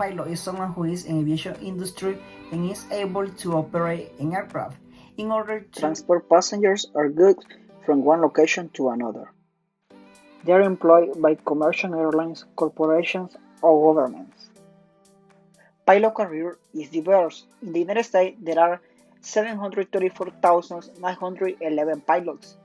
pilot is someone who is in aviation industry and is able to operate an aircraft in order to transport passengers or goods from one location to another. They are employed by commercial airlines, corporations, or governments. Pilot career is diverse. In the United States, there are 734,911 pilots.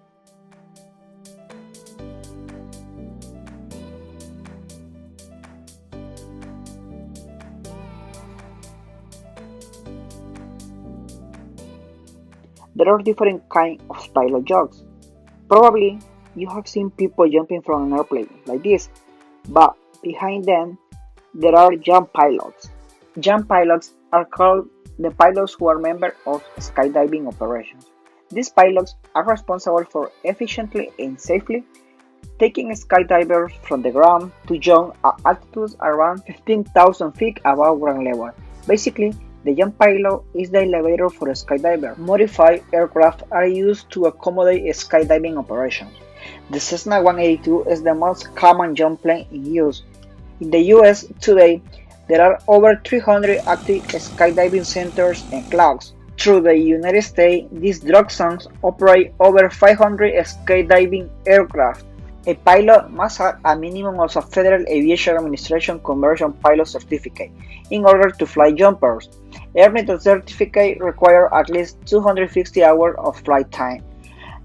There are different kinds of pilot jobs. Probably you have seen people jumping from an airplane like this, but behind them there are jump pilots. Jump pilots are called the pilots who are members of skydiving operations. These pilots are responsible for efficiently and safely taking skydivers from the ground to jump at altitudes around 15,000 feet above ground level. Basically, the jump pilot is the elevator for a skydiver. Modified aircraft are used to accommodate skydiving operations. The Cessna 182 is the most common jump plane in use. In the US today, there are over 300 active skydiving centers and clubs. Through the United States, these drug zones operate over 500 skydiving aircraft. A pilot must have a minimum of a Federal Aviation Administration conversion pilot certificate in order to fly jumpers. Earning the certificate requires at least 250 hours of flight time.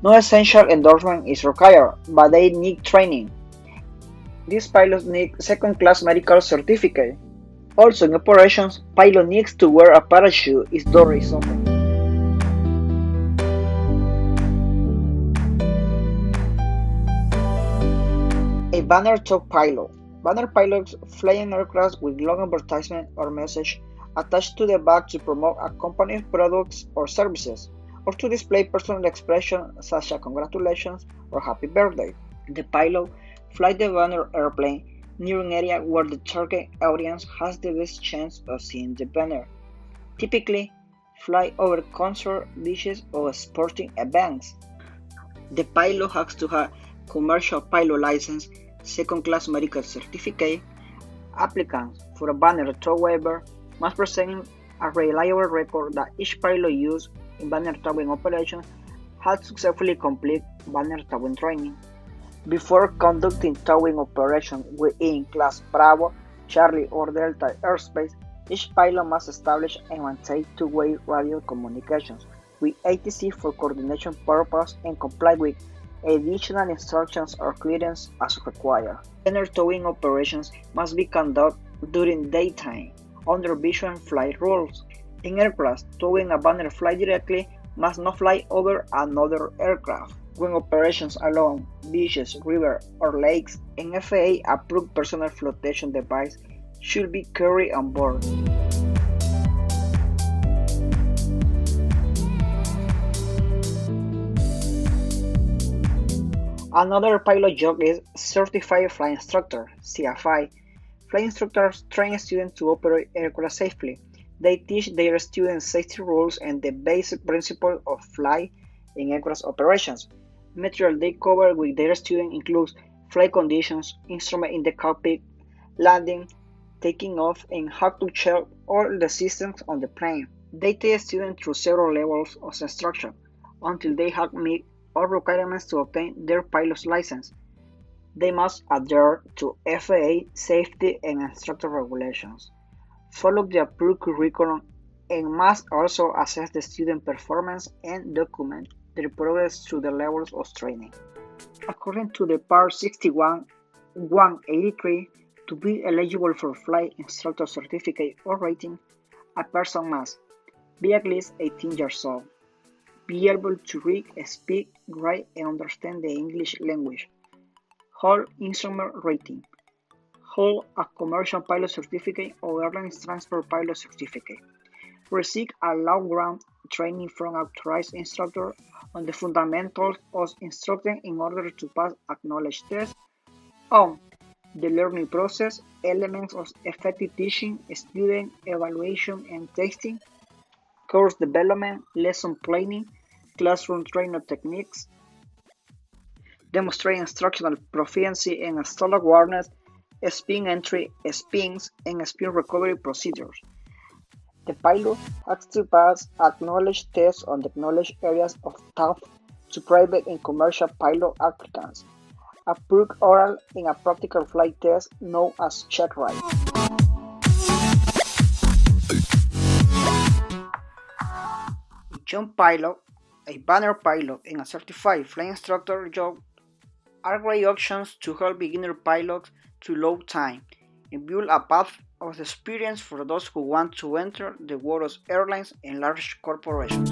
No essential endorsement is required, but they need training. These pilots need second-class medical certificate. Also in operations, pilot needs to wear a parachute if door is open. A banner top pilot. Banner pilots fly in aircraft with long advertisement or message attached to the back to promote a company's products or services, or to display personal expressions such as congratulations or happy birthday. The pilot flies the banner airplane near an area where the target audience has the best chance of seeing the banner. Typically, fly over concert, beaches, or sporting events. The pilot has to have commercial pilot license, second-class medical certificate. Applicants for a banner tow waiver must present a reliable record that each pilot used in banner towing operations has successfully completed banner towing training. Before conducting towing operations within Class Bravo, Charlie, or Delta airspace, each pilot must establish and maintain two-way radio communications with ATC for coordination purposes and comply with additional instructions or clearance as required. Banner towing operations must be conducted during daytime under visual flight rules. In aircraft, towing a banner fly directly must not fly over another aircraft. When operations along beaches, rivers, or lakes, an FAA-approved personal flotation device should be carried on board. Another pilot job is Certified Flight Instructor, CFI. Flight instructors train students to operate aircraft safely. They teach their students safety rules and the basic principles of flight and aircraft operations. Material they cover with their students includes flight conditions, instruments in the cockpit, landing, taking off, and how to check all the systems on the plane. They take students through several levels of instruction until they have met all requirements to obtain their pilot's license. They must adhere to FAA safety and instructor regulations, follow the approved curriculum, and must also assess the student performance and document their progress through the levels of training. According to the Part 61-183, to be eligible for flight instructor certificate or rating, a person must be at least 18 years old, be able to read, speak, write, and understand the English language, hold instrument rating, hold a commercial pilot certificate or airline transport pilot certificate, receive a long-ground training from authorized instructor on the fundamentals of instructing in order to pass acknowledged tests on the learning process, elements of effective teaching, student evaluation and testing, course development, lesson planning, classroom training techniques, demonstrate instructional proficiency and install awareness, spin entry, spins, and spin recovery procedures. The pilot has to pass acknowledged tests on the acknowledged areas of TAF to private and commercial pilot applicants, approved oral in a practical flight test known as check ride. A jump pilot, a banner pilot, and a certified flight instructor job are great options to help beginner pilots to load time and build a path of experience for those who want to enter the world of airlines and large corporations.